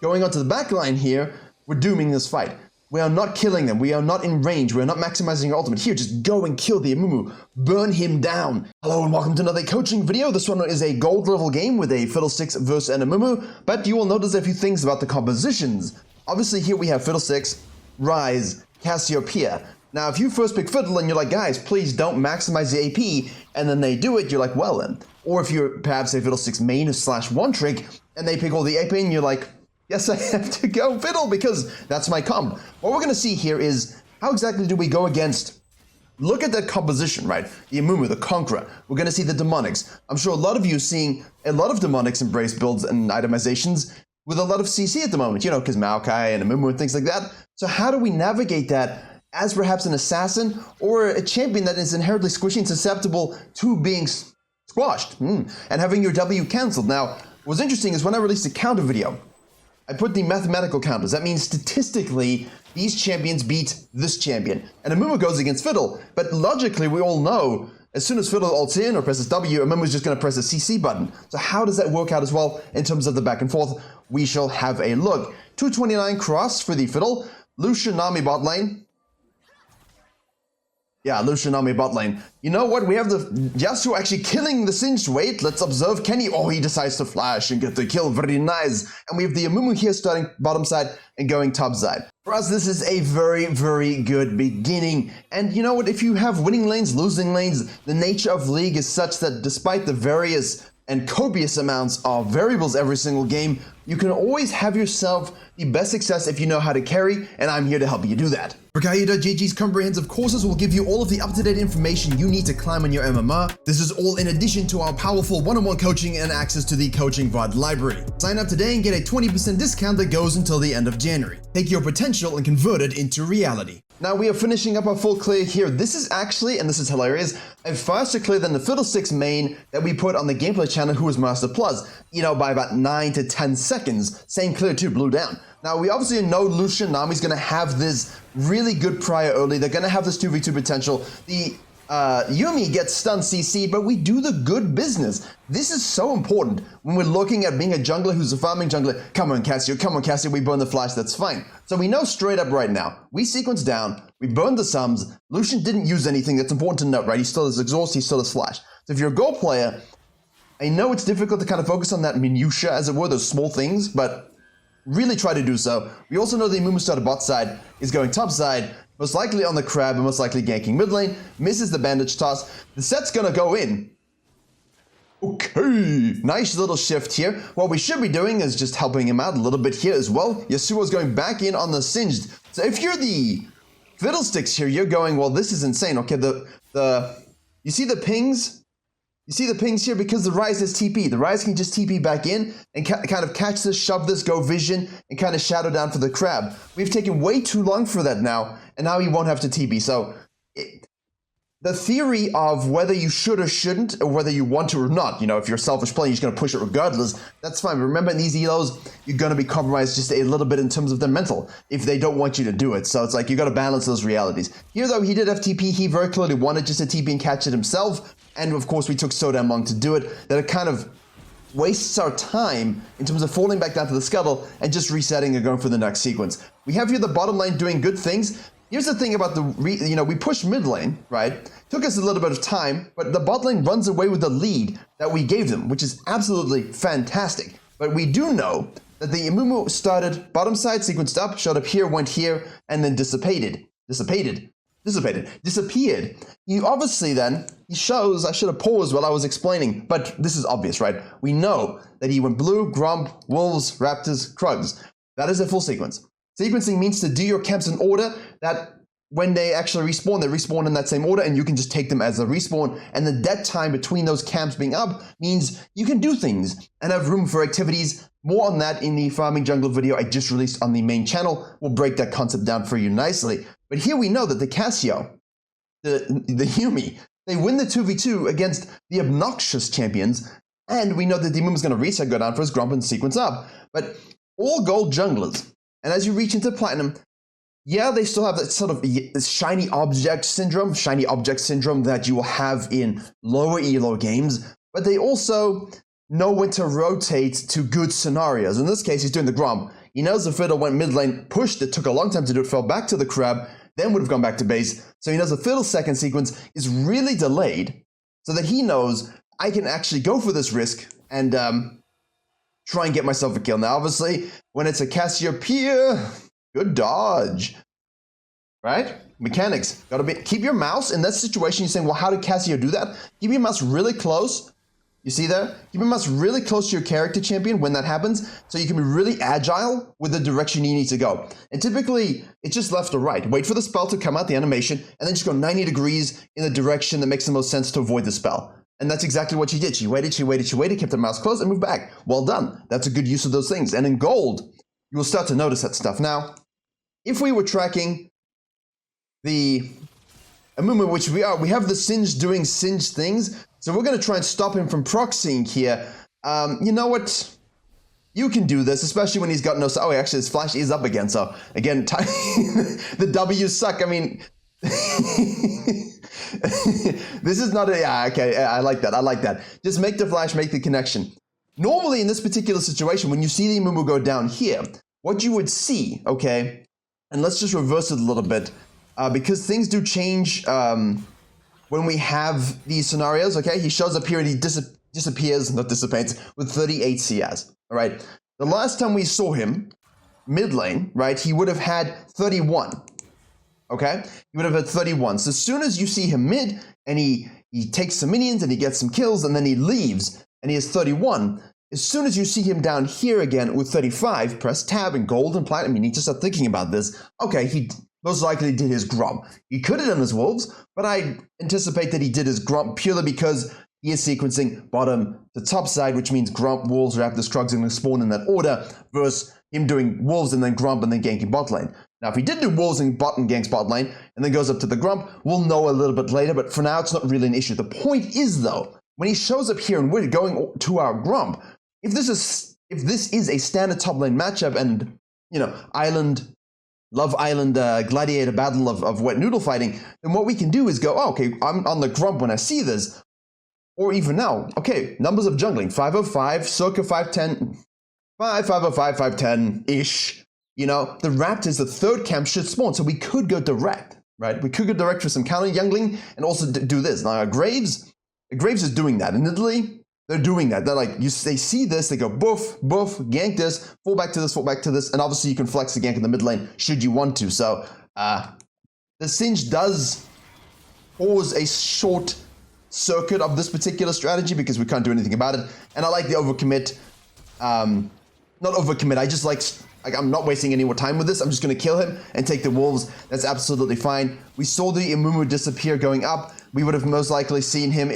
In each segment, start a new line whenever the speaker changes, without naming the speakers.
going onto the back line here, we're dooming this fight. We are not killing them. We are not in range. We are not maximizing our ultimate. Here, just go and kill the Amumu. Burn him down. Hello and welcome to another coaching video. This one is a gold level game with a Fiddlesticks versus an Amumu, but you will notice a few things about the compositions. Obviously, here we have Fiddlesticks, Rise, Cassiopeia. Now, if you first pick Fiddle and you're like, guys, please don't maximize the AP, and then they do it, you're like, well then. Or if you're perhaps a Fiddlesticks main / one trick, and they pick all the AP and you're like, yes, I have to go Fiddle because that's my comp. What we're going to see here is how exactly do we go against, look at that composition, right? The Amumu, the Conqueror. We're going to see the Demonics. I'm sure a lot of you are seeing a lot of Demonics embrace builds and itemizations with a lot of CC at the moment, you know, because Maokai and Amumu and things like that. So how do we navigate that as perhaps an assassin or a champion that is inherently squishy and susceptible to being squashed and having your W cancelled? Now, what's interesting is when I released a counter video, I put the mathematical counters. That means statistically, these champions beat this champion. And Amumu goes against Fiddle. But logically, we all know, as soon as Fiddle ults in or presses W, Amumu's just going to press the CC button. So how does that work out as well in terms of the back and forth? We shall have a look. 229 cross for the Fiddle. Lucian Nami bot lane. Yeah, Lucian Nami bot lane. You know what? We have the Yasuo actually killing the Singed. Wait, let's observe Kenny. Oh, he decides to flash and get the kill. Very nice. And we have the Amumu here starting bottom side and going top side. For us, this is a very, very good beginning. And you know what? If you have winning lanes, losing lanes, the nature of League is such that despite the various and copious amounts of variables every single game, you can always have yourself the best success if you know how to carry, and I'm here to help you do that. Virkayu.gg's comprehensive courses will give you all of the up-to-date information you need to climb on your MMR. This is all in addition to our powerful one-on-one coaching and access to the coaching VOD library. Sign up today and get a 20% discount that goes until the end of January. Take your potential and convert it into reality. Now we are finishing up our full clear here. This is actually, and this is hilarious, a faster clear than the Fiddlesticks main that we put on the gameplay channel who was Master Plus, you know, by about 9 to 10 seconds. Same clear too, blew down. Now we obviously know Lucian Nami's going to have this really good prior early. They're going to have this 2v2 potential. The Yuumi gets stunned CC, but we do the good business. This is so important when we're looking at being a jungler who's a farming jungler. Come on, Cassio, we burn the flash, that's fine. So we know straight up right now, we sequence down, we burn the sums. Lucian didn't use anything, that's important to note, right? He still has exhaust, he still has flash. So if you're a Go player, I know it's difficult to kind of focus on that minutia, as it were, those small things, but really try to do so. We also know the Amumu starter bot side is going top side, most likely on the crab and most likely ganking mid lane, misses the bandage toss. The set's gonna go in. Okay, nice little shift here. What we should be doing is just helping him out a little bit here as well. Yasuo's going back in on the Singed. So if you're the Fiddlesticks here, you're going, well, this is insane. Okay, you see the pings? You see the pings here because the Rise has TP. The Rise can just TP back in and kind of catch this, shove this, go vision, and kind of shadow down for the crab. We've taken way too long for that now, and now he won't have to TP. So the theory of whether you should or shouldn't, or whether you want to or not, you know, if you're a selfish player, you're just going to push it regardless, that's fine. But remember, in these elos, you're going to be compromised just a little bit in terms of their mental if they don't want you to do it. So it's like you got to balance those realities. Here, though, he did have TP. He very clearly wanted just a TP and catch it himself. And of course, we took so damn long to do it that it kind of wastes our time in terms of falling back down to the scuttle and just resetting and going for the next sequence. We have here the bottom lane doing good things. Here's the thing about we pushed mid lane, right? Took us a little bit of time, but the bot lane runs away with the lead that we gave them, which is absolutely fantastic. But we do know that the Amumu started bottom side, sequenced up, showed up here, went here, and then disappeared. He obviously then, he shows, I should have paused while I was explaining, but this is obvious, right? We know that he went blue, Gromp, Wolves, Raptors, Krugs. That is a full sequence. Sequencing means to do your camps in order that when they actually respawn, they respawn in that same order and you can just take them as a respawn. And the dead time between those camps being up means you can do things and have room for activities. More on that in the Farming Jungle video I just released on the main channel. We'll break that concept down for you nicely. But here we know that the Cassio, the Yuumi, they win the 2v2 against the obnoxious champions. And we know that the Amumu is going to reset, go down for his Gromp and sequence up. But all gold junglers, and as you reach into platinum, yeah, they still have that sort of shiny object syndrome that you will have in lower elo games, but they also know when to rotate to good scenarios. In this case, he's doing the Gromp. He knows the Fiddle went mid lane, pushed it, took a long time to do it, fell back to the Crab, then would have gone back to base. So he knows the Fiddle's second sequence is really delayed so that he knows I can actually go for this risk and try and get myself a kill. Now, obviously, when it's a Cassiopeia, good dodge, right? Mechanics, gotta be, keep your mouse in that situation. You're saying, well, how did Cassio do that? Keep your mouse really close. You see that? Keep your mouse really close to your character champion when that happens, so you can be really agile with the direction you need to go. And typically, it's just left or right. Wait for the spell to come out, the animation, and then just go 90 degrees in the direction that makes the most sense to avoid the spell. And that's exactly what she did. She waited, kept the mouse close, and moved back. Well done. That's a good use of those things. And in gold, you will start to notice that stuff. Now, if we were tracking the Amumu, which we are, we have the Singe doing Singe things, so we're going to try and stop him from proxying here. You know what? You can do this, especially when he's got no... Oh, actually, his flash is up again, so again, the W's suck. I mean... This is not a... Yeah, okay, I like that, I like that. Just make the flash, make the connection. Normally, in this particular situation, when you see the Amumu go down here, what you would see, okay, and let's just reverse it a little bit, because things do change when we have these scenarios, okay? He shows up here and he disappears, not dissipates, with 38 CS, all right? The last time we saw him, mid lane, right, he would have had 31, okay? He would have had 31. So as soon as you see him mid and he takes some minions and he gets some kills and then he leaves and he has 31, as soon as you see him down here again with 35, press tab and gold and platinum, you need to start thinking about this. Okay, he most likely did his Gromp. He could have done his Wolves, but I anticipate that he did his Gromp purely because he is sequencing bottom to top side, which means Gromp, Wolves, Raptors, Krugs, and spawn in that order, versus him doing Wolves and then Gromp and then ganking bot lane. Now, if he did do Wolves and bot and ganks bot lane, and then goes up to the Gromp, we'll know a little bit later, but for now, it's not really an issue. The point is, though, when he shows up here and we're going to our Gromp, if this is a standard top lane matchup and, you know, Love Island gladiator battle of wet noodle fighting, then what we can do is go, oh, okay, I'm on the Grump when I see this, or even now, okay, numbers of jungling, 505, circa 510, 505, 510-ish, you know, the Raptors, the third camp should spawn, so we could go direct, right? We could go direct for some counter jungling and also do this. Now, Graves is doing that. In Italy, they're doing that. They're like, they see this, they go boof, boof, gank this, fall back to this, and obviously you can flex the gank in the mid lane should you want to. So the Singe does cause a short circuit of this particular strategy because we can't do anything about it. And I like the overcommit. Not overcommit, I just like I'm not wasting any more time with this. I'm just going to kill him and take the Wolves. That's absolutely fine. We saw the Amumu disappear going up. We would have most likely seen him.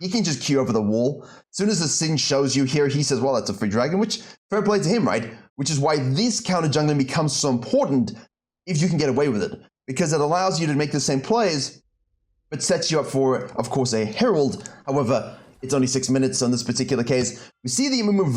He can just queue over the wall. As soon as the Singe shows you here, he says, well, that's a free dragon, which fair play to him, right? Which is why this counter jungling becomes so important if you can get away with it. Because it allows you to make the same plays, but sets you up for, of course, a Herald. However, it's only 6 minutes, so in this particular case, we see the Amumu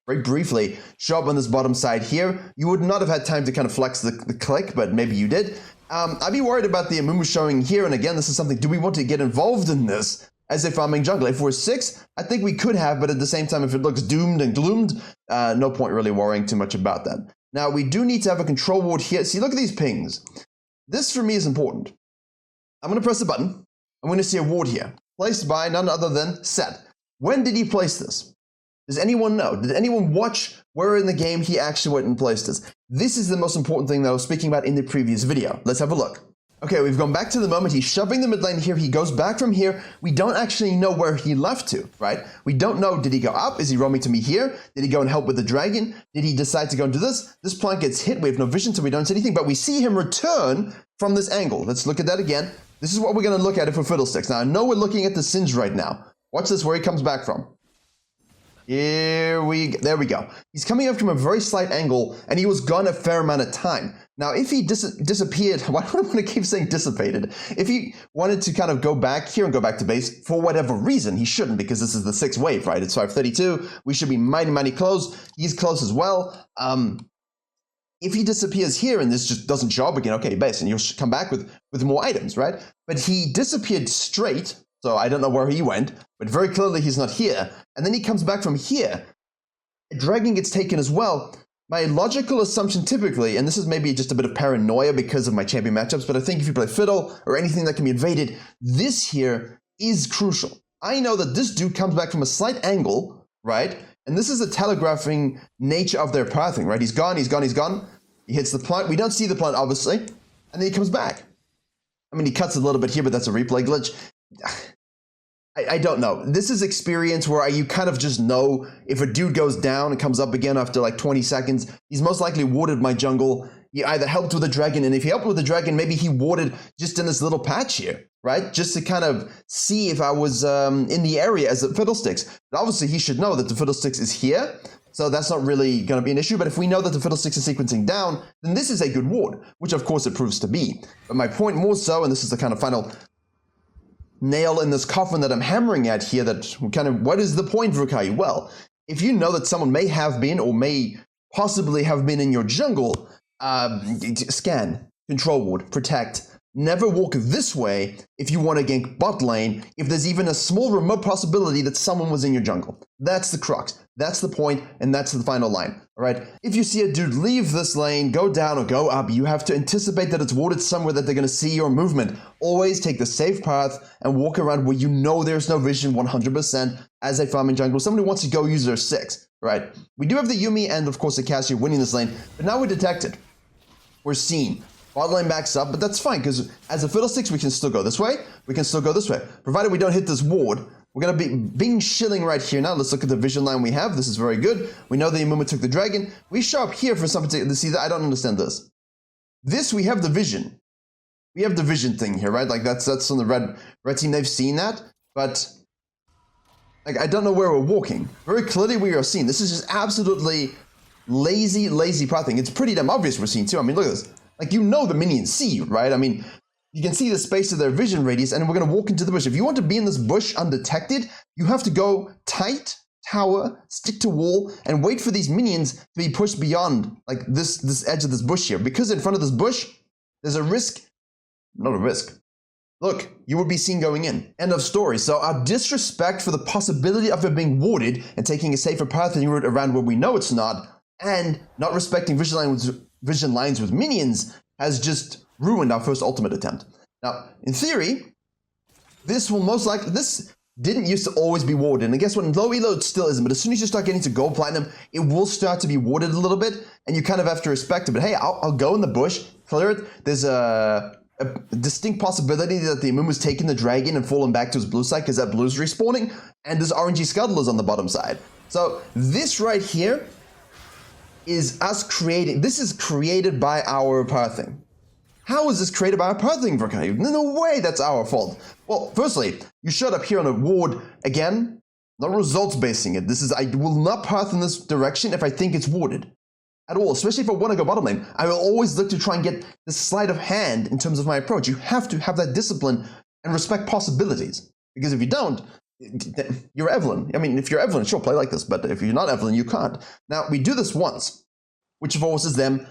very briefly show up on this bottom side here. You would not have had time to kind of flex the click, but maybe you did. I'd be worried about the Amumu showing here, and again, this is something, do we want to get involved in this as a farming jungler? If we're 6, I think we could have, but at the same time, if it looks doomed and gloomed, no point really worrying too much about that. Now, we do need to have a control ward here. See, look at these pings. This, for me, is important. I'm going to press the button. I'm going to see a ward here, placed by none other than Set. When did he place this? Does anyone know? Did anyone watch where in the game he actually went and placed this? This is the most important thing that I was speaking about in the previous video. Let's have a look. Okay, we've gone back to the moment. He's shoving the mid lane here. He goes back from here. We don't actually know where he left to, right? We don't know. Did he go up? Is he roaming to me here? Did he go and help with the dragon? Did he decide to go and do this? This plant gets hit. We have no vision, so we don't see anything, but we see him return from this angle. Let's look at that again. This is what we're going to look at it for Fiddlesticks. Now, I know we're looking at the Singe right now. Watch this, where he comes back from. There we go. He's coming up from a very slight angle, and he was gone a fair amount of time. Now, if he disappeared, why do I want to keep saying dissipated? If he wanted to kind of go back here and go back to base, for whatever reason, he shouldn't, because this is the 6th wave, right? It's 532. We should be mighty close. He's close as well. If he disappears here and this just doesn't show up again, okay, base, and you'll come back with more items, right? But he disappeared straight, so I don't know where he went, but very clearly he's not here. And then he comes back from here. A dragon gets taken as well. My logical assumption typically, and this is maybe just a bit of paranoia because of my champion matchups, but I think if you play Fiddle or anything that can be invaded, this here is crucial. I know that this dude comes back from a slight angle, right? And this is the telegraphing nature of their pathing, right? He's gone, he's gone, he's gone. He hits the plant. We don't see the plant, obviously. And then he comes back. I mean, he cuts a little bit here, but that's a replay glitch. I don't know. This is experience where you kind of just know if a dude goes down and comes up again after like 20 seconds, he's most likely warded my jungle. He either helped with the dragon, and if he helped with the dragon, maybe he warded just in this little patch here, right? Just to kind of see if I was in the area as a Fiddlesticks. But obviously, he should know that the Fiddlesticks is here, so that's not really going to be an issue. But if we know that the Fiddlesticks is sequencing down, then this is a good ward, which of course it proves to be. But my point more so, and this is the kind of final nail in this coffin that I'm hammering at here, that kind of, what is the point, Virkayu? Well, if you know that someone may have been or may possibly have been in your jungle, scan, control ward, protect. Never walk this way if you want to gank bot lane, if there's even a small remote possibility that someone was in your jungle. That's the crux. That's the point, and that's the final line. All right? If you see a dude leave this lane, go down or go up, you have to anticipate that it's warded somewhere that they're going to see your movement. Always take the safe path and walk around where you know there's no vision 100% as a farming jungle. Somebody wants to go use their 6, right? We do have the Yuumi and, of course, the Cassia winning this lane, but now we're detected. We're seen. Bot lane backs up, but that's fine, because as a Fiddlesticks, we can still go this way. We can still go this way. Provided we don't hit this ward, we're going to be being shilling right here now. Let's look at the vision line we have. This is very good. We know that Yamuma took the dragon. We show up here for something to see that. I don't understand this. This, we have the vision. We have the vision thing here, right? Like that's on the red team. They've seen that, but like I don't know where we're walking. Very clearly we are seen. This is just absolutely lazy pathing. It's pretty damn obvious we're seen too. I mean, look at this. Like, you know the minions see you, right? I mean, you can see the space of their vision radius, and we're going to walk into the bush. If you want to be in this bush undetected, you have to go tight, tower, stick to wall, and wait for these minions to be pushed beyond, like, this edge of this bush here. Because in front of this bush, there's a risk. Not a risk. Look, you would be seen going in. End of story. So our disrespect for the possibility of it being warded and taking a safer path and route around where we know it's not, and not respecting vision lines with minions has just ruined our first ultimate attempt. Now, in theory, this will most likely, this didn't used to always be warded. And guess what? In low elo, it still isn't. But as soon as you start getting to gold platinum, it will start to be warded a little bit. And you kind of have to respect it. But hey, I'll go in the bush, clear it. There's a distinct possibility that the Amumu's taking the dragon and falling back to his blue side because that blue's respawning. And this RNG Scuttle is on the bottom side. So this right here is us creating, this is created by our pathing. How is this created by our pathing, Virkayu? No way that's our fault. Well, firstly, you showed up here on a ward again, not results basing it. This is, I will not path in this direction if I think it's warded at all, especially if I want to go bottom lane. I will always look to try and get the sleight of hand in terms of my approach. You have to have that discipline and respect possibilities, because if you don't, you're Evelyn. I mean, if you're Evelyn, sure, play like this, but if you're not Evelyn, you can't. Now, we do this once, which forces them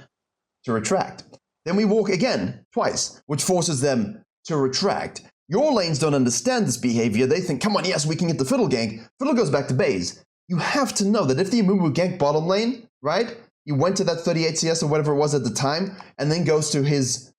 to retract. Then we walk again, twice, which forces them to retract. Your lanes don't understand this behavior. They think, come on, yes, we can get the Fiddle gank. Fiddle goes back to base. You have to know that if the Amumu gank bottom lane, right, he went to that 38 CS or whatever it was at the time, and then goes to his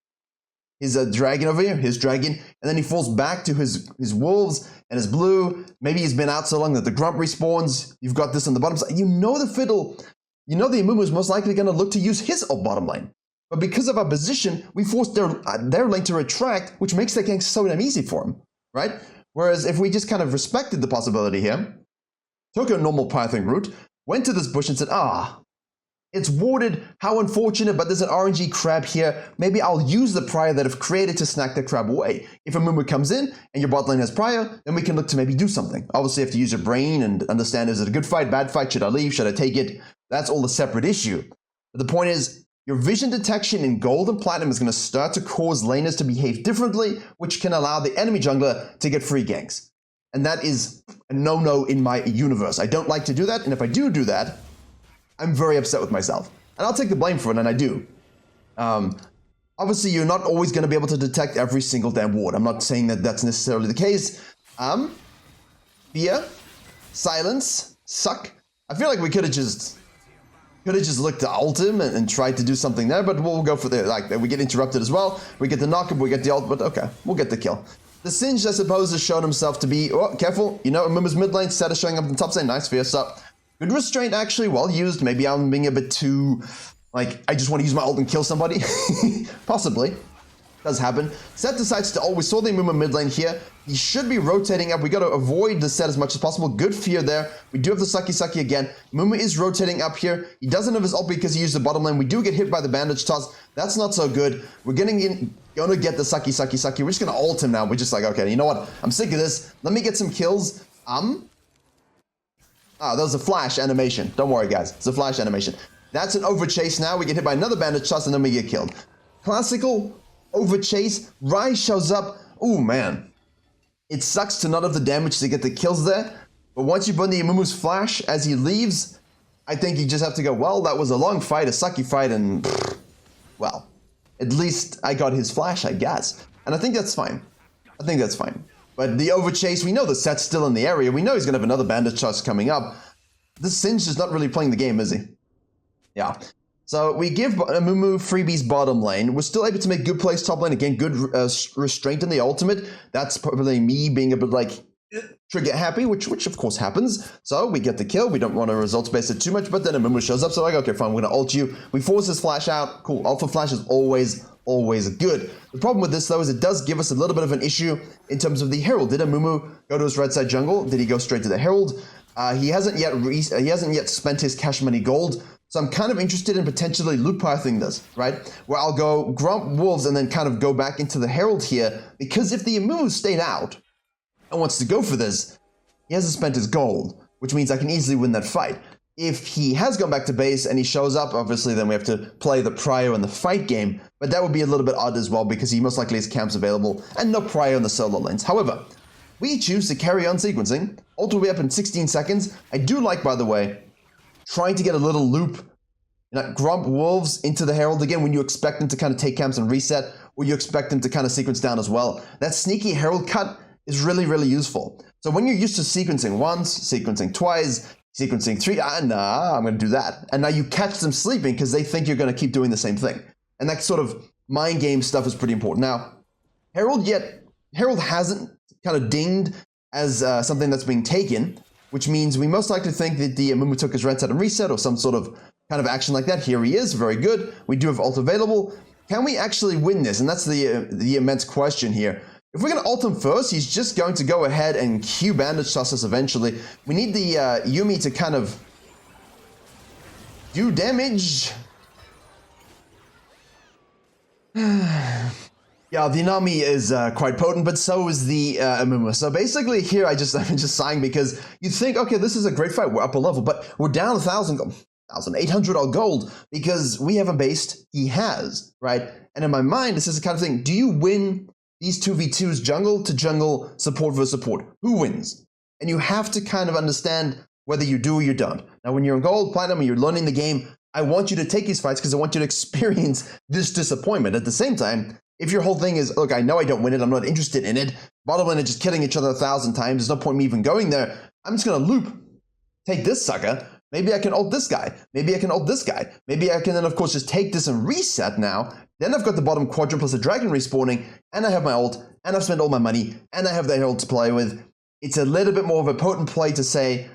dragon over here, his dragon, and then he falls back to his wolves and his blue. Maybe he's been out so long that the grump respawns. You've got this on the bottom side. You know the Fiddle, you know the Amumu is most likely going to look to use his bottom lane. But because of our position, we force their lane to retract, which makes that gank so damn easy for him, right? Whereas if we just kind of respected the possibility here, took a normal pathing route, went to this bush and said, it's warded, how unfortunate, but there's an RNG crab here. Maybe I'll use the prior that I've created to snack the crab away. If a Amumu comes in and your bot lane has prior, then we can look to maybe do something. Obviously, you have to use your brain and understand, is it a good fight, bad fight? Should I leave? Should I take it? That's all a separate issue. But the point is, your vision detection in gold and platinum is going to start to cause laners to behave differently, which can allow the enemy jungler to get free ganks. And that is a no-no in my universe. I don't like to do that, and if I do that, I'm very upset with myself. And I'll take the blame for it, and I do. Obviously, you're not always going to be able to detect every single damn ward. I'm not saying that that's necessarily the case, Fear, silence, suck. I feel like we could have just looked to ult him and tried to do something there, but we'll go for the, like, we get interrupted as well. We get the knock-up, we get the ult, but okay, we'll get the kill. The Singed, I suppose, has shown himself to be, oh, careful, you know, Amumu's mid lane, Set is showing up in the top side, nice, fierce up. Good restraint, actually, well used. Maybe I'm being a bit too, like, I just want to use my ult and kill somebody. Possibly. Does happen. Set decides to we saw the Amumu mid lane here. He should be rotating up. We got to avoid the Set as much as possible. Good fear there. We do have the Sucky again. Amumu is rotating up here. He doesn't have his ult because he used the bottom lane. We do get hit by the bandage toss. That's not so good. We're gonna get the Sucky. We're just gonna ult him now. We're just like, okay, you know what? I'm sick of this. Let me get some kills. That was a flash animation. Don't worry, guys. It's a flash animation. That's an overchase now. We get hit by another bandage toss and then we get killed. Classical overchase. Rise shows up. Ooh, man. It sucks to not have the damage to get the kills there. But once you burn the Amumu's flash as he leaves, I think you just have to go, well, that was a long fight, a sucky fight, and, well, at least I got his flash, I guess. And I think that's fine. But the overchase, we know the Set's still in the area. We know he's going to have another bandage toss coming up. This Singed is not really playing the game, is he? Yeah. So we give Amumu freebies bottom lane. We're still able to make good plays top lane. Again, good restraint in the ultimate. That's probably me being a bit like trigger happy, which of course happens. So we get the kill. We don't want to results base it too much, but then Amumu shows up. So like, okay, fine, we're going to ult you. We force his flash out. Cool. Alpha flash is always good. The problem with this though is it does give us a little bit of an issue in terms of the Herald. Did Amumu go to his red side jungle? Did he go straight to the Herald? He hasn't yet spent his cash money gold. So I'm kind of interested in potentially loop pathing this, right? Where I'll go Grump Wolves and then kind of go back into the Herald here, because if the Amumu stayed out and wants to go for this, he hasn't spent his gold, which means I can easily win that fight. If he has gone back to base and he shows up, obviously then we have to play the Prio in the fight game, but that would be a little bit odd as well because he most likely has camps available and no Prio in the solo lanes. However, we choose to carry on sequencing. Ult will be up in 16 seconds. I do like, by the way, trying to get a little loop, you know, Grump Wolves into the Herald again when you expect them to kind of take camps and reset, or you expect them to kind of sequence down as well. That sneaky Herald cut is really, really useful. So when you're used to sequencing once, sequencing twice, sequencing three, nah, I'm going to do that. And now you catch them sleeping because they think you're going to keep doing the same thing. And that sort of mind game stuff is pretty important. Now, Herald hasn't kind of dinged as something that's being taken, which means we most likely think that the Amumu took his red set and reset or some sort of kind of action like that. Here he is, very good. We do have ult available. Can we actually win this? And that's the immense question here. If we're going to ult him first, he's just going to go ahead and Q bandage toss us eventually. We need the Yuumi to kind of do damage. Yeah, the Nami is quite potent, but so is the Amumu. So basically here I'm just sighing because you think, okay, this is a great fight. We're up a level, but we're down 1,800 all gold because we haven't based, he has, right? And in my mind, this is the kind of thing, do you win these 2v2s jungle to jungle, support versus support? Who wins? And you have to kind of understand whether you do or you don't. Now, when you're in gold, platinum, and you're learning the game, I want you to take these fights because I want you to experience this disappointment. At the same time, if your whole thing is, look, I know I don't win it, I'm not interested in it, bottom lane is just killing each other 1,000 times, there's no point in me even going there, I'm just going to loop, take this sucker, maybe I can ult this guy, maybe I can ult this guy, maybe I can then of course just take this and reset now, then I've got the bottom quadrant plus a dragon respawning, and I have my ult, and I've spent all my money, and I have the Herald to play with. It's a little bit more of a potent play to say,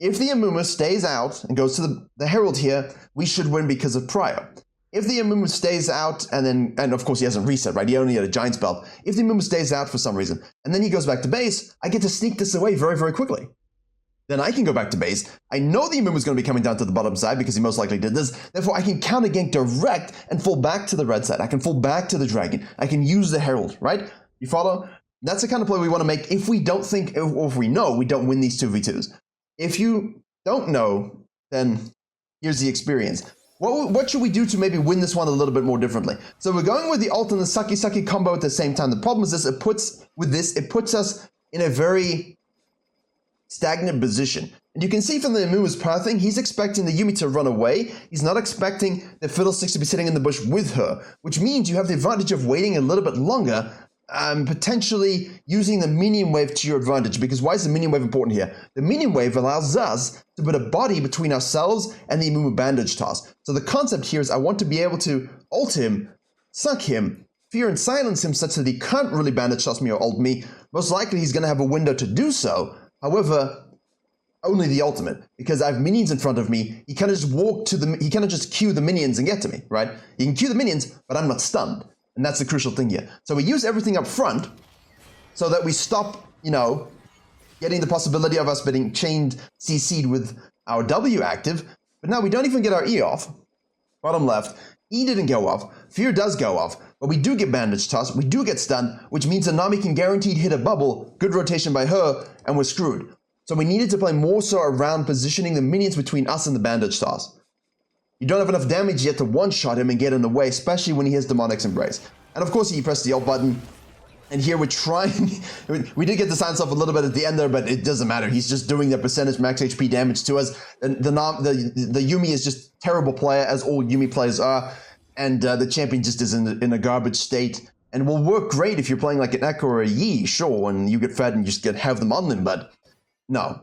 if the Amumu stays out and goes to the Herald here, we should win because of Prio. If the Amumu stays out, and of course he hasn't reset, right? He only had a giant spell. If the Amumu stays out for some reason, and then he goes back to base, I get to sneak this away very, very quickly. Then I can go back to base. I know the Amumu is going to be coming down to the bottom side because he most likely did this. Therefore, I can counter gank direct and fall back to the red side. I can fall back to the dragon. I can use the Herald, right? You follow? That's the kind of play we want to make if we don't think, or if we know we don't win these 2v2s. If you don't know, then here's the experience. What should we do to maybe win this one a little bit more differently? So we're going with the ult and the sucky combo at the same time. The problem is this, it puts us in a very stagnant position. And you can see from the Amumu's pathing, he's expecting the Yuumi to run away. He's not expecting the Fiddlesticks to be sitting in the bush with her, which means you have the advantage of waiting a little bit longer potentially using the minion wave to your advantage. Because why is the minion wave important here? The minion wave allows us to put a body between ourselves and the Amumu bandage toss. So the concept here is I want to be able to ult him, suck him, fear and silence him such that he can't really bandage toss me or ult me. Most likely he's going to have a window to do so. However, only the ultimate, because I have minions in front of me. He kind of just he kind of just queue the minions and get to me, right? He can queue the minions, but I'm not stunned. And that's the crucial thing here. So we use everything up front so that we stop, you know, getting the possibility of us being chained CC'd with our W active. But now we don't even get our E off. Bottom left, E didn't go off. Fear does go off, but we do get bandage toss. We do get stunned, which means Anami can guaranteed hit a bubble. Good rotation by her, and we're screwed. So we needed to play more so around positioning the minions between us and the bandage toss. You don't have enough damage yet to one-shot him and get in the way, especially when he has Demonic's Embrace. And of course, he pressed the ult button. And here we're trying... we did get the silence off a little bit at the end there, but it doesn't matter. He's just doing the percentage max HP damage to us. And the Yuumi is just a terrible player, as all Yuumi players are. And the champion just is in a garbage state. And will work great if you're playing like an Echo or a Yi, sure, and you get fed and you just have them on them, but... no.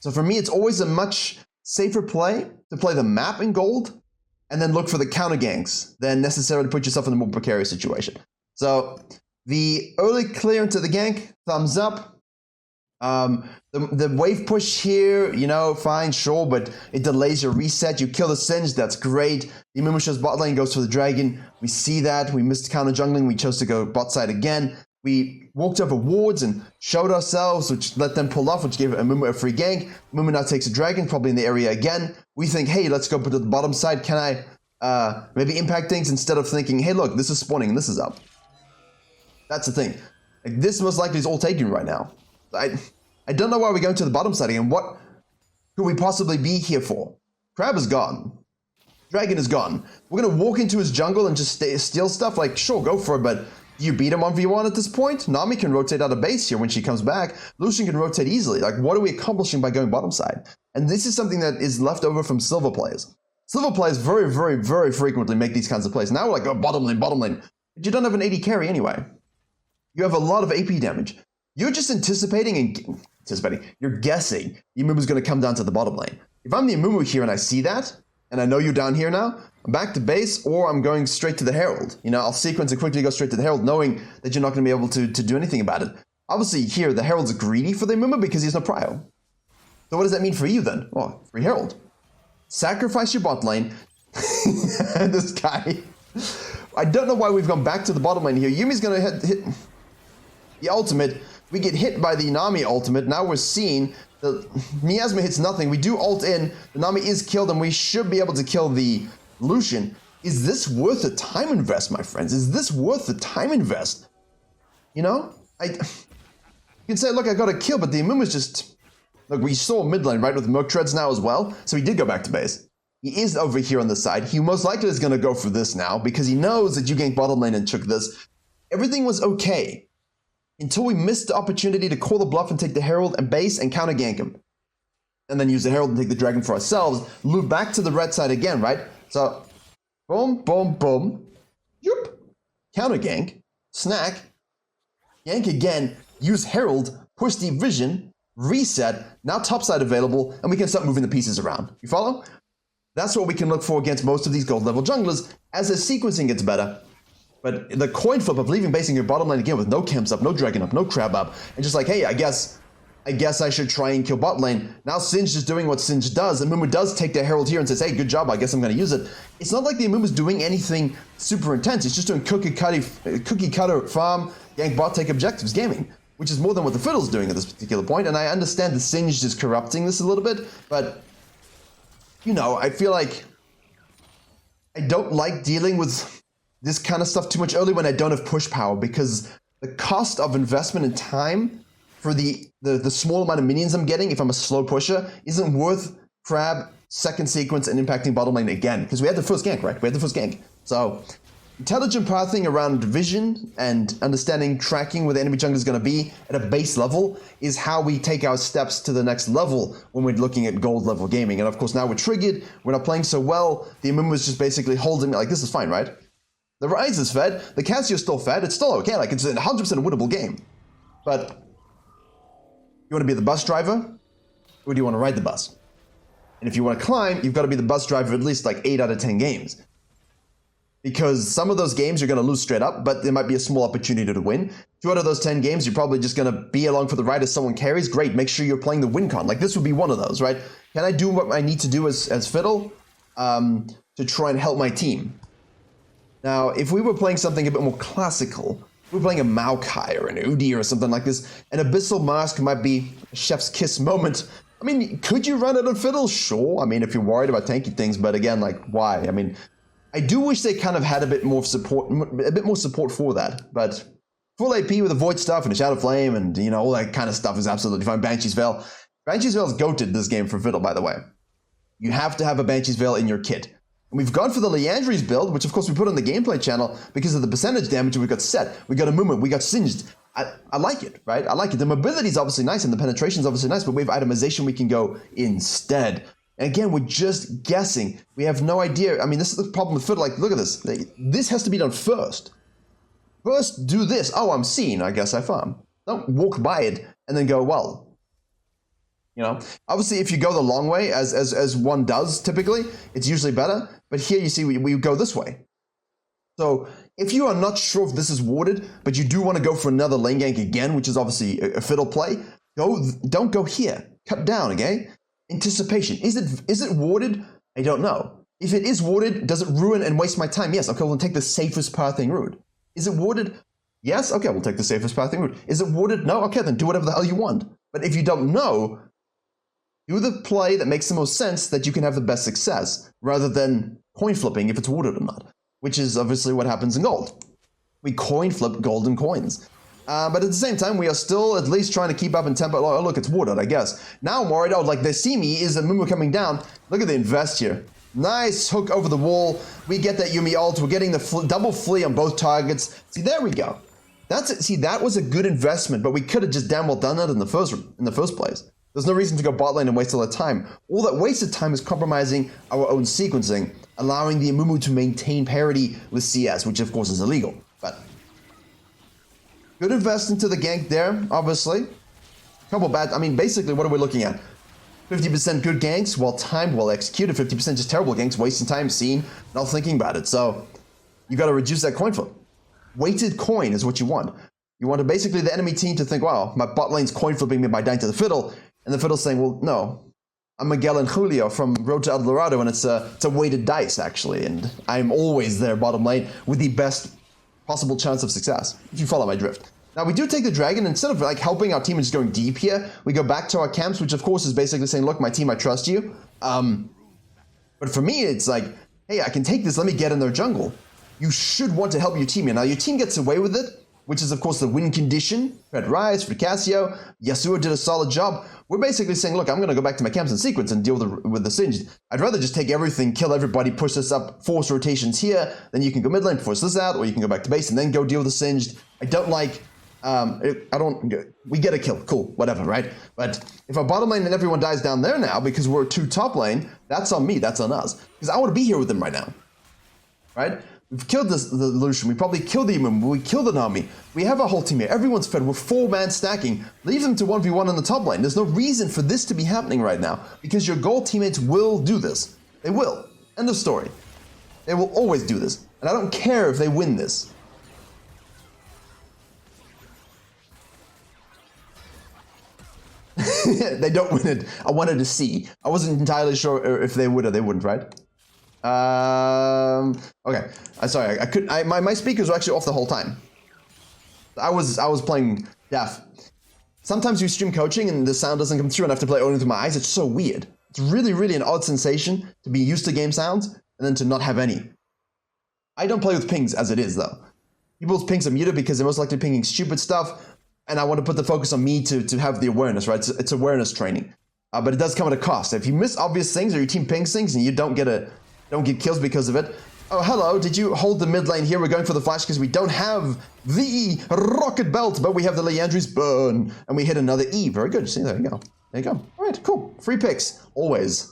So for me, it's always a much safer play to play the map in gold and then look for the counter ganks than necessarily put yourself in a more precarious situation. So the early clear into the gank, thumbs up. The wave push here, you know, fine, sure, but it delays your reset. You kill the Singe, that's great. The Amumusha's bot lane goes for the dragon. We see that. We missed counter jungling. We chose to go bot side again. We walked over wards and showed ourselves, which let them pull off, which gave Amumu a free gank. Amumu now takes a dragon, probably in the area again. We think, hey, let's go put to the bottom side. Can I maybe impact things instead of thinking, hey, look, this is spawning and this is up. That's the thing. Like, this most likely is all taken right now. I don't know why we're going to the bottom side again. What could we possibly be here for? Crab is gone. Dragon is gone. We're going to walk into his jungle and just steal stuff? Like, sure, go for it, but... you beat him on V1 at this point? Nami can rotate out of base here when she comes back. Lucian can rotate easily. Like, what are we accomplishing by going bottom side? And this is something that is left over from silver players. Silver players very, very, very frequently make these kinds of plays. Now we're like, oh, bottom lane, bottom lane. But you don't have an AD carry anyway. You have a lot of AP damage. You're just you're guessing Amumu's going to come down to the bottom lane. If I'm the Amumu here and I see that, and I know you're down here now, I'm back to base, or I'm going straight to the Herald. You know, I'll sequence and quickly go straight to the Herald, knowing that you're not going to be able to do anything about it. Obviously, here, the Herald's greedy for the Amumu because he's no prio. So what does that mean for you then? Well, free Herald. Sacrifice your bot lane. This guy. I don't know why we've gone back to the bottom lane here. Yumi's going to hit the ultimate. We get hit by the Nami ultimate. Now we're seeing the Miasma hits nothing. We do ult in. The Nami is killed, and we should be able to kill the Lucian. Is this worth the time invest, my friends? Is this worth the time invest? You know? You can say, look, I got a kill, but the Amumu's just... Look, we saw mid lane, right, with Merc Treads now as well, so he did go back to base. He is over here on the side. He most likely is going to go for this now, because he knows that you ganked bottom lane and took this. Everything was okay, until we missed the opportunity to call the bluff and take the Herald and base and counter gank him. And then use the Herald and take the Dragon for ourselves, loop back to the red side again, right? So, boom, boom, boom, yoop, counter gank, snack, gank again, use Herald, push Deep Vision, reset, now topside available, and we can start moving the pieces around. You follow? That's what we can look for against most of these gold level junglers as their sequencing gets better. But the coin flip of leaving basing your bottom lane again with no camps up, no dragon up, no crab up, and just like, hey, I guess I should try and kill bot lane. Now Singe is doing what Singe does, and Amumu does take the Herald here and says, hey, good job, I guess I'm going to use it. It's not like the Amumu's doing anything super intense. It's just doing cookie cutter farm, gank bot, take objectives gaming, which is more than what the Fiddle's doing at this particular point. And I understand the Singe is corrupting this a little bit, but, you know, I feel like I don't like dealing with this kind of stuff too much early when I don't have push power, because the cost of investment and time for the small amount of minions I'm getting if I'm a slow pusher isn't worth crab, second sequence, and impacting bottom lane again. Because we had the first gank, right? We had the first gank. So intelligent pathing around vision and understanding tracking where the enemy jungle is going to be at a base level is how we take our steps to the next level when we're looking at gold level gaming. And of course now we're triggered, we're not playing so well, the Amumu is just basically holding, like, this is fine, right? The Ryze is fed, the Cassio's still fed, it's still okay, like it's a 100% winnable game. But you want to be the bus driver, or do you want to ride the bus? And if you want to climb, you've got to be the bus driver at least like 8 out of 10 games. Because some of those games you're going to lose straight up, but there might be a small opportunity to win. 2 out of those 10 games, you're probably just going to be along for the ride as someone carries. Great, make sure you're playing the win con. Like this would be one of those, right? Can I do what I need to do as Fiddle to try and help my team? Now, if we were playing something a bit more classical, if we were playing a Maokai or an Udi or something like this, an Abyssal Mask might be a chef's kiss moment. I mean, could you run it on Fiddle? Sure. I mean, if you're worried about tanky things, but again, like, why? I mean, I do wish they kind of had a bit more support for that, but full AP with the Void stuff and a Shadow Flame and, you know, all that kind of stuff is absolutely fine. Banshee's Veil. Banshee's Veil is goated this game for Fiddle, by the way. You have to have a Banshee's Veil in your kit. And we've gone for the Leandry's build, which of course we put on the gameplay channel because of the percentage damage we got set. We got a movement, we got singed. I like it, right? I like it. The mobility is obviously nice and the penetration is obviously nice, but we have itemization we can go instead. And again, we're just guessing. We have no idea. I mean, this is the problem with Fiddle. Like, look at this. This has to be done first. First, do this. Oh, I'm seen. I guess I farm. Don't walk by it and then go, well. You know, obviously, if you go the long way, as one does typically, it's usually better. But here you see we go this way. So if you are not sure if this is warded, but you do want to go for another lane gank again, which is obviously a Fiddle play, don't go here. Cut down, okay? Anticipation. Is it warded? I don't know. If it is warded, does it ruin and waste my time? Yes. Okay, we'll take the safest pathing route. Is it warded? Yes. Okay, we'll take the safest pathing route. Is it warded? No. Okay, then do whatever the hell you want. But if you don't know, do the play that makes the most sense that you can have the best success, rather than coin flipping if it's warded or not, which is obviously what happens in gold. We coin flip golden coins. But at the same time, we are still at least trying to keep up in tempo. Oh, look, it's warded, I guess. Now I'm worried, oh, like they see me, is the Mumu coming down? Look at the invest here. Nice hook over the wall. We get that Yuumi ult. We're getting the double flea on both targets. See, there we go. That's it. See, that was a good investment, but we could have just damn well done that in the first place. There's no reason to go bot lane and waste all that time. All that wasted time is compromising our own sequencing, allowing the Amumu to maintain parity with CS, which of course is illegal. But good invest into the gank there, obviously. Couple bad, I mean, basically, what are we looking at? 50% good ganks, well timed, well executed. 50% just terrible ganks, wasting time, seen, not thinking about it. So you got to reduce that coin flip. Weighted coin is what you want. You want to basically the enemy team to think, wow, my bot lane's coin flipping me by dying to the Fiddle. And the Fiddle's saying, well, no, I'm Miguel and Julio from Road to El Dorado, and it's a weighted dice, actually. And I'm always there, bottom lane, with the best possible chance of success, if you follow my drift. Now, we do take the dragon. Instead of like helping our team and just going deep here, we go back to our camps, which of course is basically saying, look, my team, I trust you. But for me, it's like, hey, I can take this. Let me get in their jungle. You should want to help your team here. Now, your team gets away with it, which is, of course, the win condition. Red Rise, for Cassio, Yasuo did a solid job. We're basically saying, look, I'm going to go back to my camps in sequence and deal with the singed. I'd rather just take everything, kill everybody, push this up, force rotations here, then you can go mid lane, force this out, or you can go back to base and then go deal with the singed. I don't like, we get a kill, cool, whatever, right? But if our bottom lane and everyone dies down there now because we're too top lane, that's on me, that's on us. Because I want to be here with them right now, right? We've killed the Lucian, we probably killed the Imum, we killed the Nami. We have our whole team here, everyone's fed, we're 4-man stacking. Leave them to 1v1 on the top lane. There's no reason for this to be happening right now, because your gold teammates will do this. They will. End of story. They will always do this. And I don't care if they win this. They don't win it. I wanted to see. I wasn't entirely sure if they would or they wouldn't, right? Okay. Sorry, my speakers were actually off the whole time. I was playing deaf. Sometimes you stream coaching and the sound doesn't come through and I have to play only through my eyes. It's so weird. It's really, really an odd sensation to be used to game sounds and then to not have any. I don't play with pings as it is, though. People's pings are muted because they're most likely pinging stupid stuff, and I want to put the focus on me to have the awareness, right? It's awareness training. But it does come at a cost. If you miss obvious things or your team pings things and you don't get kills because of it. Oh, hello, did you hold the mid lane here? We're going for the flash because we don't have the rocket belt, but we have the Leandry's burn. And we hit another E. Very good. See, there you go. There you go. All right, cool. Free picks. Always,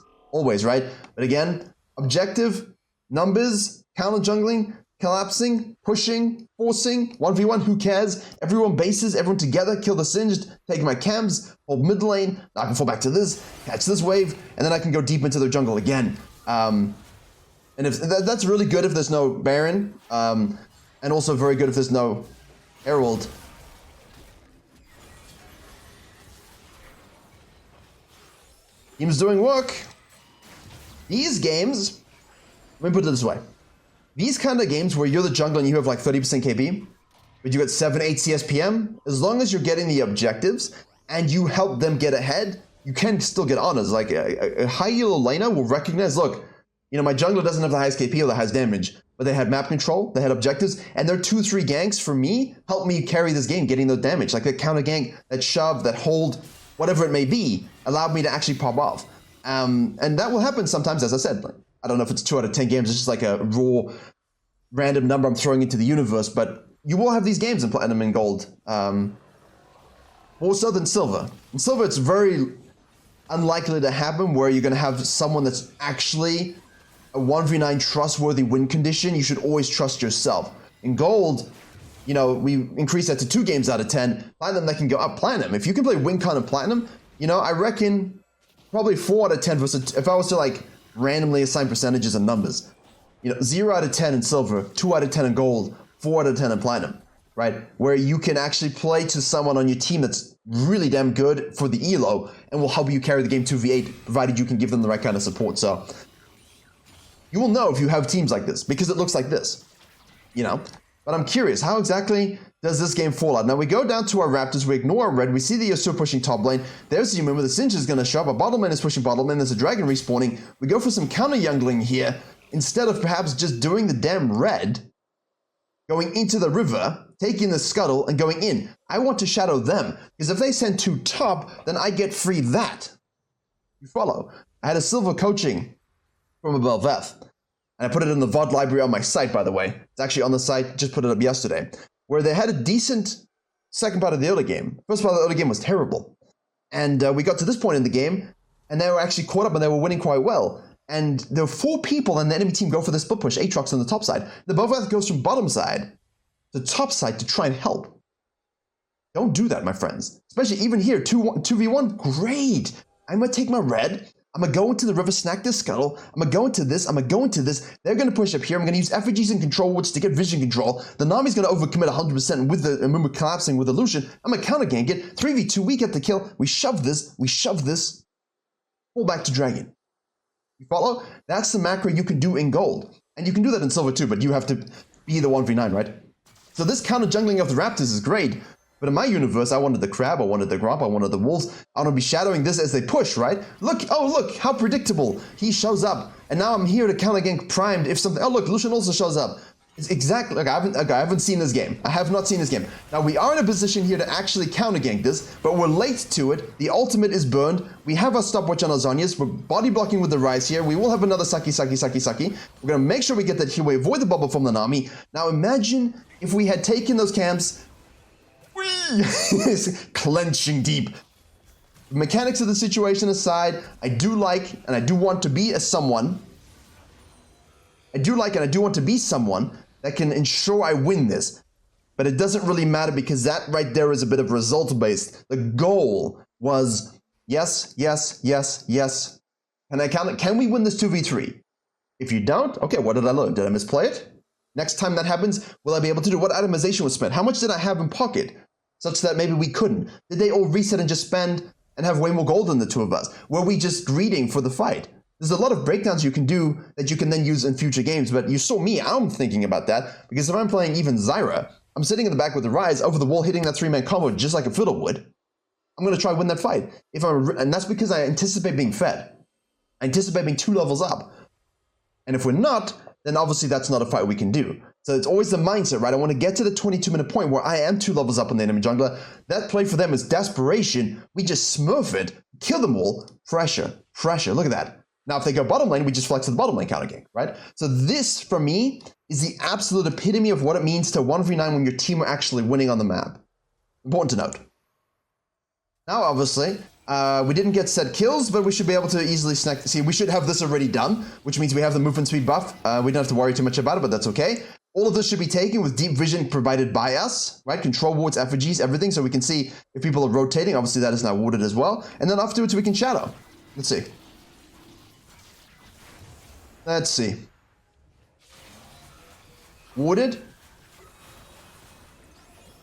right? But again, objective, numbers, counter jungling, collapsing, pushing, forcing, 1v1, who cares? Everyone bases, everyone together, kill the Singed, take my cams, hold mid lane, now I can fall back to this, catch this wave, and then I can go deep into the jungle again. And if that's really good if there's no Baron, and also very good if there's no Herald. Team's doing work. These games, let me put it this way. These kind of games where you're the jungler and you have like 30% KB, but you get 7, 8 CSPM, as long as you're getting the objectives and you help them get ahead, you can still get honors. Like a high elo laner will recognize, look, you know, my jungler doesn't have the highest KP or the highest damage, but they had map control, they had objectives, and their 2-3 ganks for me help me carry this game, getting the damage. Like that counter gank, that shove, that hold, whatever it may be, allowed me to actually pop off. And that will happen sometimes, as I said. Like, I don't know if it's 2 out of 10 games, it's just like a raw, random number I'm throwing into the universe, but you will have these games in Platinum and Gold. More so than Silver. In Silver, it's very unlikely to happen where you're going to have someone that's actually a 1v9 trustworthy win condition. You should always trust yourself. In Gold, you know, we increased that to 2 games out of 10. Platinum, that can go up. Platinum, if you can play WinCon and Platinum, you know, I reckon probably 4 out of 10 versus, if I was to like randomly assign percentages and numbers, you know, 0 out of 10 in Silver, 2 out of 10 in Gold, 4 out of 10 in Platinum, right? Where you can actually play to someone on your team that's really damn good for the elo and will help you carry the game 2v8, provided you can give them the right kind of support. So you will know if you have teams like this because it looks like this, you know? But I'm curious, how exactly does this game fall out? Now we go down to our Raptors, we ignore our red, we see the Yasuo pushing top lane. There's the Yumumu, the Singe is going to show up, our bottom lane is pushing bottom lane, there's a dragon respawning. We go for some counter youngling here, instead of perhaps just doing the damn red, going into the river, taking the scuttle and going in. I want to shadow them, because if they send 2 top, then I get free that. You follow? I had a silver coaching from a Belveth. And I put it in the VOD library on my site, by the way. It's actually on the site, just put it up yesterday, where they had a decent second part of the early game. First part of the early game was terrible. And we got to this point in the game, and they were actually caught up and they were winning quite well. And there were 4 people in the enemy team go for the split push, Aatrox on the top side. The Belveth goes from bottom side to top side to try and help. Don't do that, my friends. Especially even here, 2v1, great. I'm gonna take my red, I'm gonna go into the river, snack this scuttle, I'm gonna go into this, I'm gonna go into this, they're gonna push up here, I'm gonna use effigies and control woods to get vision control, the Nami's gonna overcommit 100% with the Mumu collapsing with the Lucian, I'm gonna counter gank it, 3v2, we get the kill, we shove this, pull back to dragon. You follow? That's the macro you can do in Gold. And you can do that in Silver too, but you have to be the 1v9, right? So this counter jungling of the Raptors is great, but in my universe, I wanted the crab, I wanted the gromp, I wanted the wolves. I want to be shadowing this as they push, right? Look, oh look, how predictable. He shows up, and now I'm here to counter gank primed if something, oh look, Lucian also shows up. It's exactly, like I haven't seen this game. I have not seen this game. Now we are in a position here to actually counter gank this, but we're late to it. The ultimate is burned. We have our stopwatch on our Zhonya's. We're body blocking with the Rise here. We will have another Saki. We're gonna make sure we get that here. We avoid the bubble from the Nami. Now imagine if we had taken those camps, clenching deep. The mechanics of the situation aside, I do like and I do want to be someone that can ensure I win this. But it doesn't really matter because that right there is a bit of result based. The goal was yes. Can we win this 2v3? If you don't, okay, what did I learn? Did I misplay it? Next time that happens, will I be able to do what itemization was spent? How much did I have in pocket? Such that maybe we couldn't. Did they all reset and just spend and have way more gold than the 2 of us? Were we just greeting for the fight? There's a lot of breakdowns you can do that you can then use in future games, but you saw me, I'm thinking about that, because if I'm playing even Zyra, I'm sitting in the back with the Rise over the wall hitting that 3-man combo just like a fiddle would. I'm going to try to win that fight. And that's because I anticipate being fed. I anticipate being 2 levels up. And if we're not, then obviously that's not a fight we can do. So it's always the mindset, right? I want to get to the 22-minute point where I am 2 levels up on the enemy jungler. That play for them is desperation. We just smurf it, kill them all. Pressure. Look at that. Now, if they go bottom lane, we just flex to the bottom lane counter gank, right? So this, for me, is the absolute epitome of what it means to 1v9 when your team are actually winning on the map. Important to note. Now, obviously, we didn't get set kills, but we should be able to easily snack. See, we should have this already done, which means we have the movement speed buff. We don't have to worry too much about it, but that's okay. All of this should be taken with deep vision provided by us, right? Control wards, effigies, everything, so we can see if people are rotating. Obviously, that is now warded as well. And then afterwards, we can shadow. Let's see. Let's see. Warded.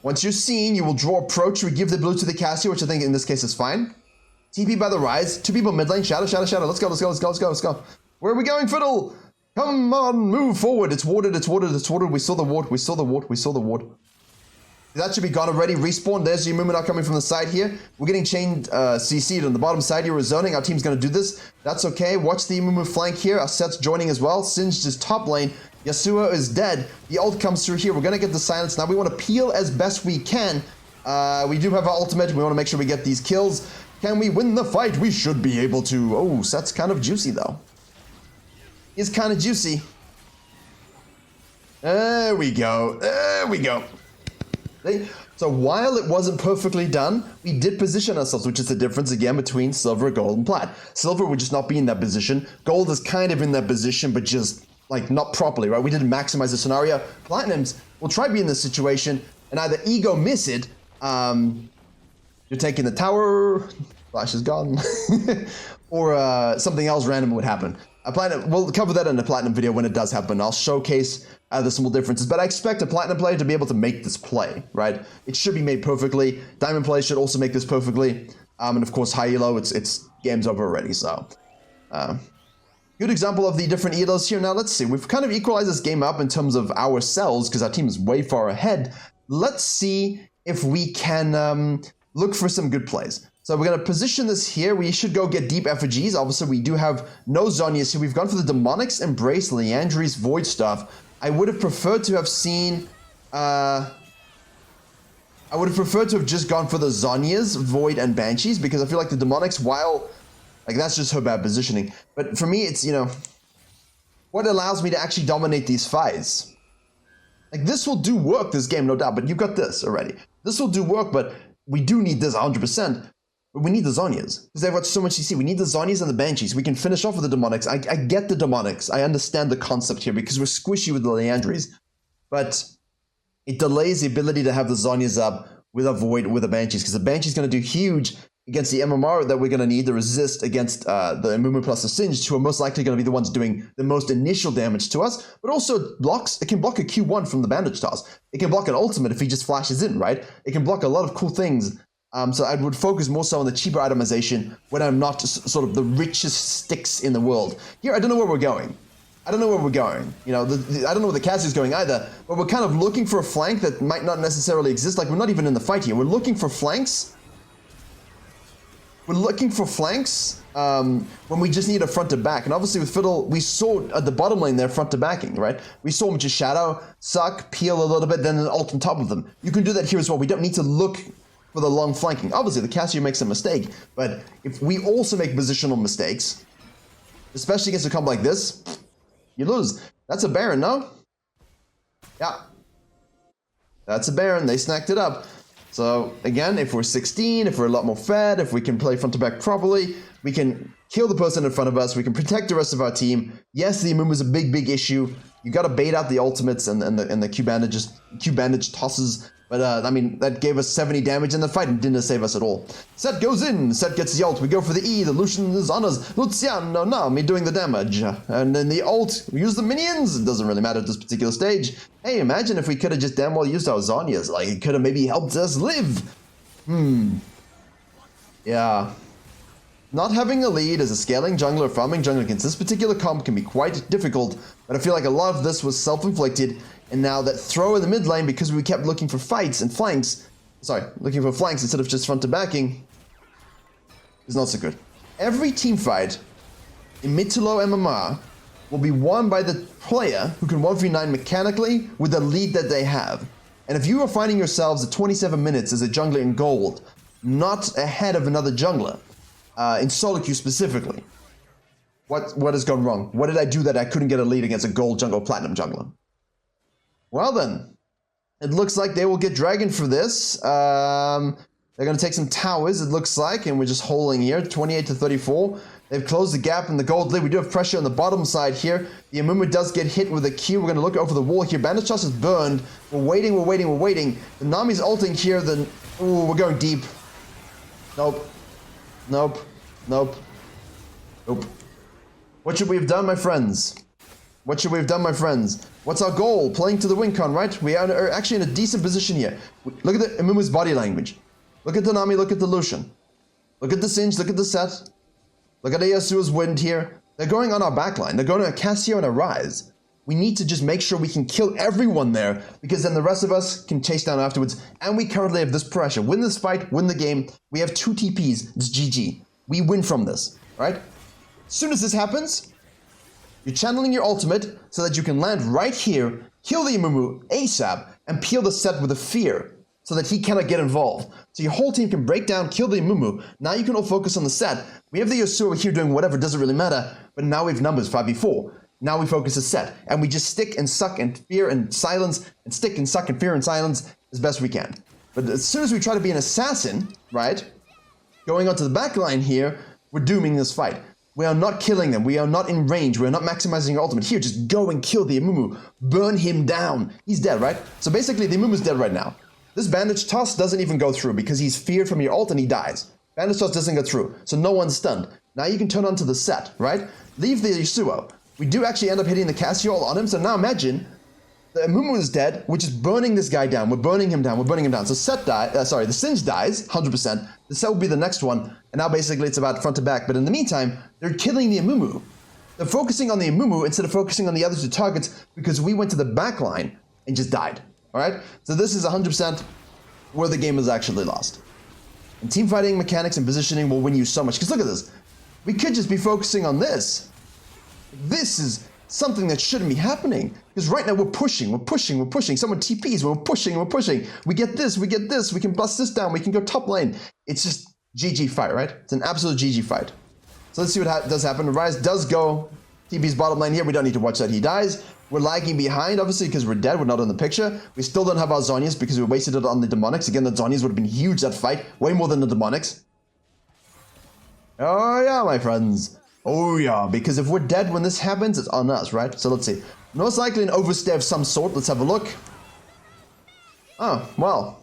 Once you're seen, you will draw approach. We give the blue to the Cassia, which I think in this case is fine. TP by the rise. 2 people mid lane. Shadow, shadow, shadow. Let's go, let's go, let's go, let's go, let's go. Where are we going, Fiddle? Come on, move forward. It's warded, it's warded, it's warded. We saw the ward, we saw the ward, we saw the ward. That should be gone already. Respawn. There's your movement coming from the side here. We're getting chained CC'd on the bottom side here. We're zoning. Our team's going to do this. That's okay. Watch the Mumu flank here. Our set's joining as well. Singed is top lane. Yasuo is dead. The ult comes through here. We're going to get the silence. Now we want to peel as best we can. We do have our ultimate. We want to make sure we get these kills. Can we win the fight? We should be able to. Oh, Set's kind of juicy though. He's kind of juicy. There we go. There we go. So while it wasn't perfectly done, we did position ourselves, which is the difference again between silver, gold, and plat. Silver would just not be in that position. Gold is kind of in that position, but just like not properly, right? We didn't maximize the scenario. Platinums will try to be in this situation and either ego miss it. You're taking the tower, Flash is gone, or something else random would happen. Platinum, we'll cover that in the Platinum video when it does happen. I'll showcase the small differences, but I expect a Platinum player to be able to make this play, right? It should be made perfectly. Diamond players should also make this perfectly. And of course, high elo, it's game's over already, so. Good example of the different elos here. Now, let's see. We've kind of equalized this game up in terms of ourselves because our team is way far ahead. Let's see if we can look for some good plays. So we're going to position this here. We should go get deep effigies. Obviously, we do have no Zhonya's here. We've gone for the Demonics, Embrace, Leandri's Void stuff. I would have preferred to have seen... I would have preferred to have just gone for the Zhonya's, Void, and Banshees, because I feel like the Demonics, while... Like, that's just her bad positioning. But for me, it's, you know... What allows me to actually dominate these fights? Like, this will do work, this game, no doubt, but you've got this already. This will do work, but we do need this 100%. But we need the Zhonya's, because they've got so much CC. We need the Zhonya's and the Banshees. We can finish off with the Demonics. I get the Demonics. I understand the concept here, because we're squishy with the Leandries. But it delays the ability to have the Zhonya's up with a Void, with a Banshees, because the Banshee's going to do huge against the MMR that we're going to need to resist against the Mumu plus the Singed, who are most likely going to be the ones doing the most initial damage to us, but also it can block a Q1 from the Bandage Toss. It can block an ultimate if he just flashes in, right? It can block a lot of cool things. So I would focus more so on the cheaper itemization when I'm not sort of the richest sticks in the world. Here, I don't know where we're going. I don't know where we're going. You know, I don't know where the Cassie's going either, but we're kind of looking for a flank that might not necessarily exist. Like, we're not even in the fight here. We're looking for flanks. We're looking for flanks when we just need a front to back. And obviously with Fiddle, we saw at the bottom lane there front to backing, right? We saw him just shadow, suck, peel a little bit, then an ult on top of them. You can do that here as well. We don't need to look for the long flanking. Obviously the Cassia makes a mistake, but if we also make positional mistakes, especially against a comp like this, you lose. That's a Baron, no? Yeah. That's a Baron. They snacked it up. So again, if we're 16, if we're a lot more fed, if we can play front to back properly, we can kill the person in front of us, we can protect the rest of our team. Yes, the Amumu is a big issue. You got to bait out the ultimates and the Q bandage tosses. But I mean, that gave us 70 damage in the fight and didn't save us at all. Set goes in, Set gets the ult, we go for the E, the Lucian is on us, Luciano Nami doing the damage. And then the ult, we use the minions, it doesn't really matter at this particular stage. Hey, imagine if we could have just damn well used our Zhonya's, like it could have maybe helped us live. Yeah. Not having a lead as a scaling jungler, farming jungler against this particular comp can be quite difficult, but I feel like a lot of this was self-inflicted. And now that throw in the mid lane, because we kept looking for fights and flanks, looking for flanks instead of just front to backing, is not so good. Every team fight in mid to low MMR will be won by the player who can 1v9 mechanically with the lead that they have. And if you are finding yourselves at 27 minutes as a jungler in gold, not ahead of another jungler, in solo queue specifically, what has gone wrong? What did I do that I couldn't get a lead against a gold jungle, platinum jungler? Well then, it looks like they will get Dragon for this. They're going to take some towers, it looks like, and we're just holding here, 28 to 34. They've closed the gap in the gold lead. We do have pressure on the bottom side here. The Amumu does get hit with a Q. We're going to look over the wall here. Bandit Toss is burned. We're waiting. The Nami's ulting here. Then, ooh, we're going deep. Nope. What should we have done, my friends? What's our goal? Playing to the win con, right? We are actually in a decent position here. Look at the Amumu's body language. Look at the Nami, look at the Lucian. Look at the Singe, look at the Set. Look at Yasuo's Wind here. They're going on our backline. They're going to a Cassio and a Ryze. We need to just make sure we can kill everyone there, because then the rest of us can chase down afterwards. And we currently have this pressure. Win this fight, win the game. We have 2 TPs. It's GG. We win from this, right? As soon as this happens, you're channeling your ultimate so that you can land right here, kill the Amumu ASAP, and peel the Set with a fear so that he cannot get involved. So your whole team can break down, kill the Amumu. Now you can all focus on the Set. We have the Yasuo here doing whatever, doesn't really matter, but now we have numbers 5v4. Now we focus the Set, and we just stick and suck and fear and silence, and stick and suck and fear and silence as best we can. But as soon as we try to be an assassin, right, going onto the back line here, we're dooming this fight. We are not killing them. We are not in range. We are not maximizing our ultimate. Here, just go and kill the Amumu. Burn him down. He's dead, right? So basically, the Amumu's dead right now. This Bandage Toss doesn't even go through because he's feared from your ult and he dies. Bandage Toss doesn't go through, so no one's stunned. Now you can turn on to the Set, right? Leave the Yasuo. We do actually end up hitting the Cassio on him, so now imagine the Amumu is dead, which is burning this guy down. We're burning him down. So Set the Singe dies, 100%. The Set will be the next one, and now basically it's about front to back. But in the meantime, they're killing the Amumu. They're focusing on the Amumu instead of focusing on the other 2 targets because we went to the back line and just died. All right? So this is 100% where the game is actually lost. And team fighting mechanics and positioning will win you so much. Because look at this. We could just be focusing on this. This is something that shouldn't be happening. Because right now we're pushing. Someone TPs, we're pushing. We get this, we can bust this down, we can go top lane. It's just GG fight, right? It's an absolute GG fight. So let's see what does happen. Ryze does go TP's bottom lane here. We don't need to watch that. He dies. We're lagging behind, obviously, because we're dead. We're not in the picture. We still don't have our Zhonya's because we wasted it on the Demonics. Again, the Zhonya's would have been huge, that fight. Way more than the Demonics. Oh, yeah, my friends. Oh, yeah, because if we're dead when this happens, it's on us, right? So let's see. Most likely an overstay of some sort. Let's have a look. Oh, well.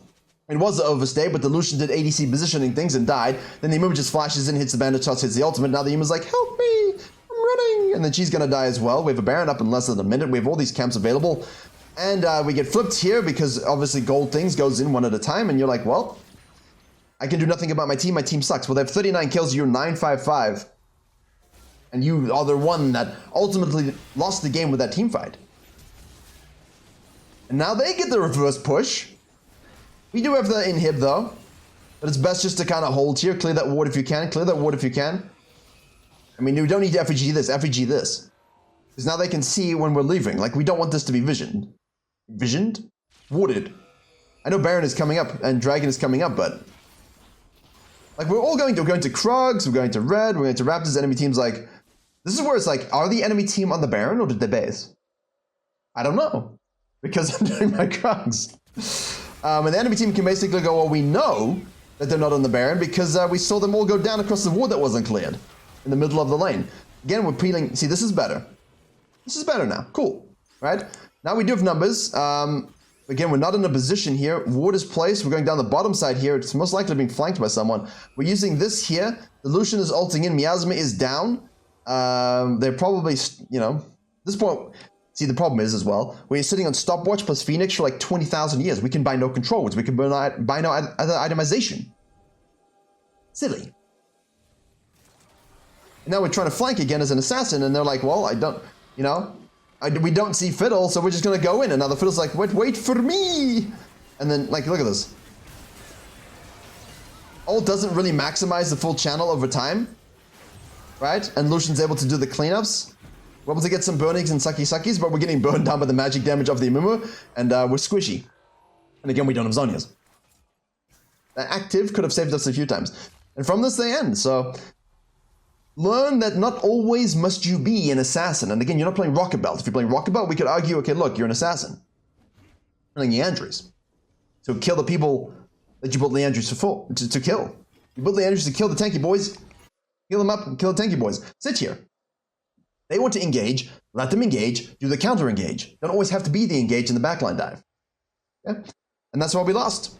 It was an overstay, but the Lucian did ADC positioning things and died. Then the Amumu just flashes in, hits the Bandit Shots, hits the ultimate. Now the Amu's like, help me, I'm running. And then she's gonna die as well. We have a Baron up in less than a minute. We have all these camps available. And we get flipped here because obviously gold things goes in one at a time. And you're like, well, I can do nothing about my team. My team sucks. Well, they have 39 kills. You're 955. And you are the one that ultimately lost the game with that team fight. And now they get the reverse push. We do have the inhib though. But it's best just to kind of hold here. Clear that ward if you can. I mean, you don't need to FEG this. FEG this. Because now they can see when we're leaving. Like, we don't want this to be visioned. Visioned? Warded. I know Baron is coming up and Dragon is coming up, but... like, we're going to Krugs, we're going to Red, we're going to Raptors, enemy team's like... this is where it's like, are the enemy team on the Baron or did they base? I don't know. Because I'm doing my Krugs. And the enemy team can basically go, well, we know that they're not on the Baron because we saw them all go down across the ward that wasn't cleared. In the middle of the lane. Again, we're peeling... see, this is better. This is better now. Cool. Right? Now we do have numbers. Again, we're not in a position here. Ward is placed. We're going down the bottom side here. It's most likely being flanked by someone. We're using this here. The Lucian is ulting in. Miasma is down. They're probably, you know... at this point... see, the problem is as well, we're sitting on stopwatch plus Phoenix for like 20,000 years. We can buy no control words. We can buy no other itemization. Silly. And now we're trying to flank again as an assassin, and they're like, well, I don't, you know, we don't see Fiddle, so we're just going to go in. And now the Fiddle's like, wait for me. And then, like, look at this. Ult doesn't really maximize the full channel over time, right? And Lucian's able to do the cleanups. We're able to get some burnings and sucky-suckies, but we're getting burned down by the magic damage of the Amumu, and we're squishy. And again, we don't have Zhonya's. Active could have saved us a few times. And from this, they end, so... learn that not always must you be an assassin. And again, you're not playing Rocket Belt. If you're playing Rocket Belt, we could argue, okay, look, you're an assassin. Playing Leandries. So kill the people that you built Leandries to kill. You built Leandries to kill the tanky boys. Heal them up and kill the tanky boys. Sit here. They want to engage, let them engage, do the counter engage. Don't always have to be the engage in the backline dive. Yeah? And that's why we lost.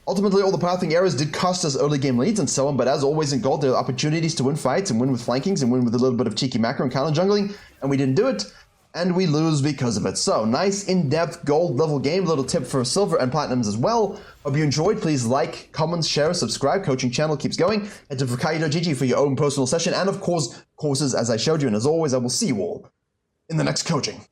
Ultimately, all the pathing errors did cost us early game leads and so on, but as always in gold, there are opportunities to win fights and win with flankings and win with a little bit of cheeky macro and counter jungling, and we didn't do it, and we lose because of it. So, nice in-depth gold level game, little tip for silver and platinums as well. Hope you enjoyed. Please like, comment, share, subscribe. Coaching channel keeps going. Head to Virkayu.gg for your own personal session, and of course, courses as I showed you, and as always, I will see you all in the next coaching.